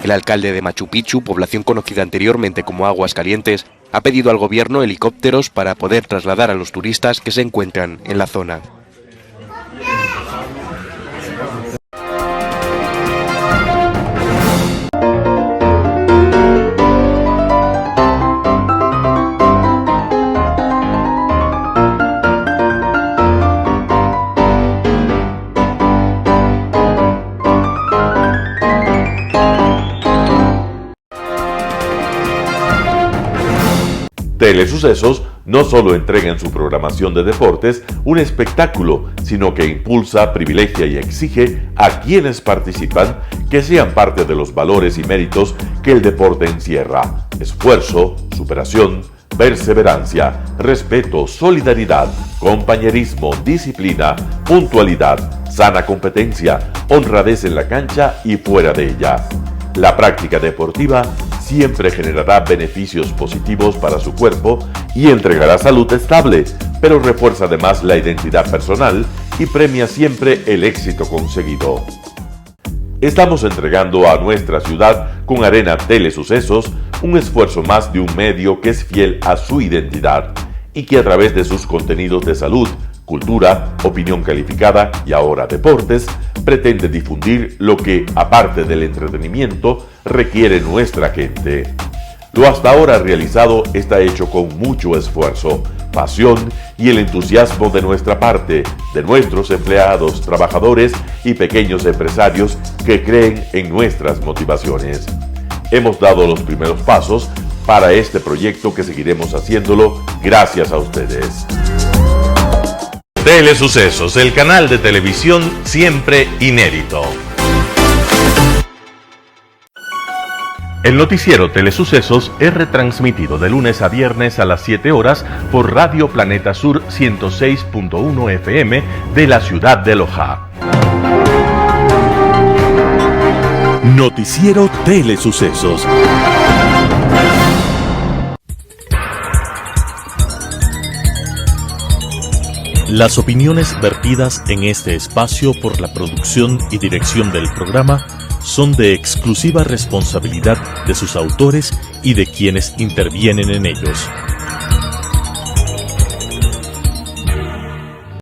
El alcalde de Machu Picchu, población conocida anteriormente como Aguascalientes, ha pedido al gobierno helicópteros para poder trasladar a los turistas que se encuentran en la zona. Telesucesos no solo entrega en su programación de deportes un espectáculo, sino que impulsa, privilegia y exige a quienes participan que sean parte de los valores y méritos que el deporte encierra: esfuerzo, superación, perseverancia, respeto, solidaridad, compañerismo, disciplina, puntualidad, sana competencia, honradez en la cancha y fuera de ella. La práctica deportiva siempre generará beneficios positivos para su cuerpo y entregará salud estable, pero refuerza además la identidad personal y premia siempre el éxito conseguido. Estamos entregando a nuestra ciudad con Arena Telesucesos un esfuerzo más de un medio que es fiel a su identidad y que a través de sus contenidos de salud, cultura, opinión calificada y ahora deportes, pretende difundir lo que, aparte del entretenimiento, requiere nuestra gente. Lo hasta ahora realizado está hecho con mucho esfuerzo pasión y el entusiasmo de nuestra parte, de nuestros empleados, trabajadores y pequeños empresarios que creen en nuestras motivaciones. Hemos dado los primeros pasos para este proyecto que seguiremos haciéndolo gracias a ustedes. Telesucesos, el canal de televisión siempre inédito. El noticiero Telesucesos es retransmitido de lunes a viernes a las 7 horas por Radio Planeta Sur 106.1 FM de la ciudad de Loja. Noticiero Telesucesos. Las opiniones vertidas en este espacio por la producción y dirección del programa son de exclusiva responsabilidad de sus autores y de quienes intervienen en ellos.